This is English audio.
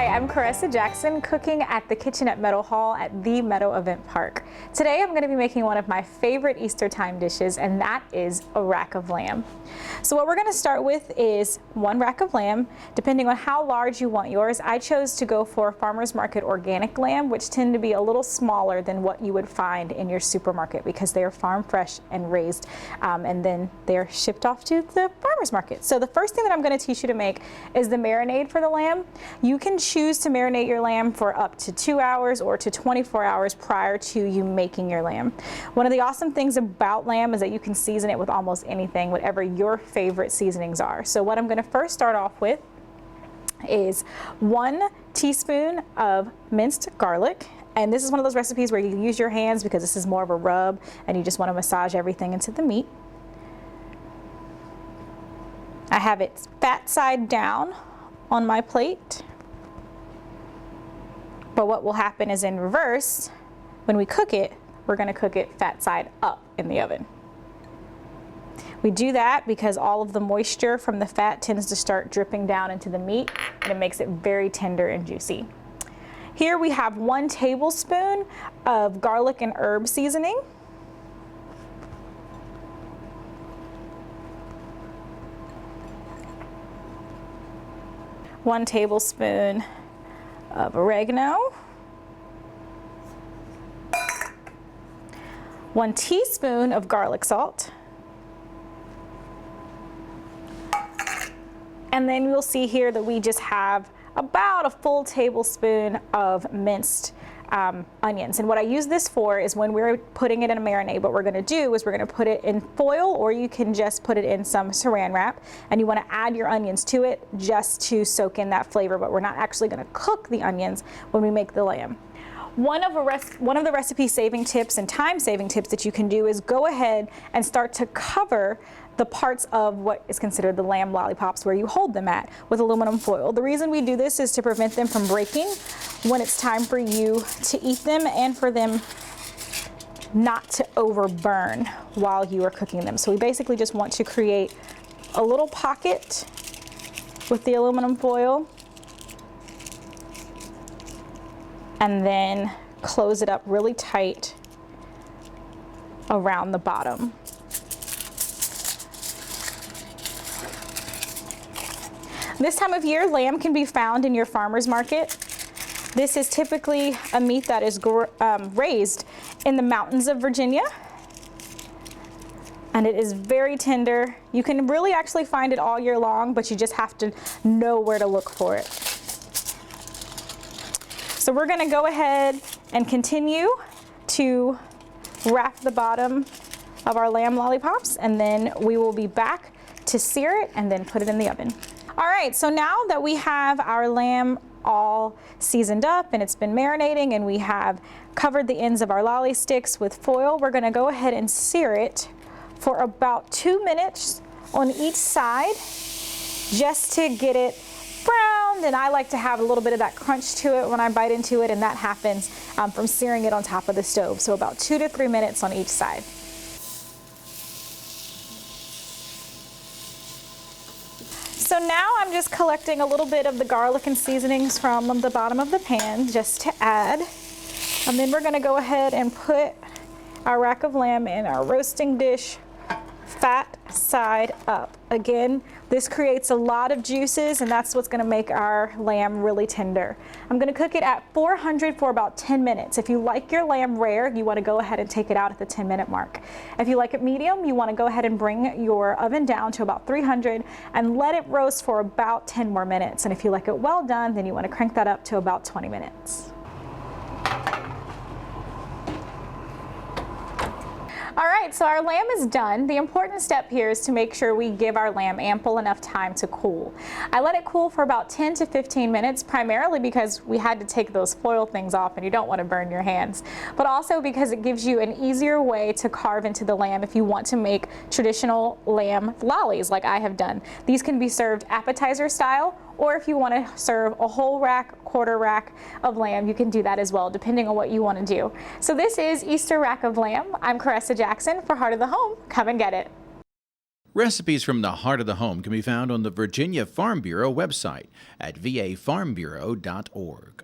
Hi, I'm Caressa Jackson, cooking at the kitchen at Meadow Hall at the Meadow Event Park. Today I'm going to be making one of my favorite Easter time dishes, and that is a rack of lamb. So what we're going to start with is one rack of lamb. Depending on how large you want yours, I chose to go for farmer's market organic lamb, which tend to be a little smaller than what you would find in your supermarket because they are farm fresh and raised, and then they're shipped off to the farmer's market. So the first thing that I'm going to teach you to make is the marinade for the lamb. You can choose to marinate your lamb for up to 2 hours or to 24 hours prior to you making your lamb. One of the awesome things about lamb is that you can season it with almost anything, whatever your favorite seasonings are. So what I'm going to first start off with is 1 teaspoon of minced garlic. And this is one of those recipes where you use your hands because this is more of a rub and you just want to massage everything into the meat. I have it fat side down on my plate. But what will happen is in reverse, when we cook it, we're going to cook it fat side up in the oven. We do that because all of the moisture from the fat tends to start dripping down into the meat, and it makes it very tender and juicy. Here we have 1 tablespoon of garlic and herb seasoning. One tablespoon of oregano, 1 teaspoon of garlic salt, and then you'll see here that we just have about a full tablespoon of minced onions. And what I use this for is when we're putting it in a marinade, what we're going to do is we're going to put it in foil, or you can just put it in some saran wrap, and you want to add your onions to it just to soak in that flavor, but we're not actually going to cook the onions when we make the lamb. One of the recipe saving tips and time saving tips that you can do is go ahead and start to cover the parts of what is considered the lamb lollipops where you hold them at with aluminum foil. The reason we do this is to prevent them from breaking when it's time for you to eat them, and for them not to overburn while you are cooking them. So we basically just want to create a little pocket with the aluminum foil and then close it up really tight around the bottom. This time of year, lamb can be found in your farmer's market. This is typically a meat that is raised in the mountains of Virginia, and it is very tender. You can really actually find it all year long, but you just have to know where to look for it. So we're going to go ahead and continue to wrap the bottom of our lamb lollipops, and then we will be back to sear it and then put it in the oven. All right, so now that we have our lamb all seasoned up and it's been marinating and we have covered the ends of our lolly sticks with foil, we're going to go ahead and sear it for about 2 minutes on each side just to get it browned. And I like to have a little bit of that crunch to it when I bite into it, and that happens from searing it on top of the stove. So about 2 to 3 minutes on each side. So now I'm just collecting a little bit of the garlic and seasonings from the bottom of the pan just to add. And then we're going to go ahead and put our rack of lamb in our roasting dish, fat side up. Again, this creates a lot of juices, and that's what's going to make our lamb really tender. I'm going to cook it at 400 for about 10 minutes. If you like your lamb rare, you want to go ahead and take it out at the 10-minute mark. If you like it medium, you want to go ahead and bring your oven down to about 300 and let it roast for about 10 more minutes. And if you like it well done, then you want to crank that up to about 20 minutes. All right, so our lamb is done. The important step here is to make sure we give our lamb ample enough time to cool. I let it cool for about 10 to 15 minutes, primarily because we had to take those foil things off and you don't want to burn your hands, but also because it gives you an easier way to carve into the lamb if you want to make traditional lamb lollies like I have done. These can be served appetizer style, or if you want to serve a whole rack, quarter rack of lamb, you can do that as well, depending on what you want to do. So this is Easter rack of lamb. I'm Caressa Jackson for Heart of the Home. Come and get it. Recipes from the heart of the home can be found on the Virginia Farm Bureau website at vafarmbureau.org.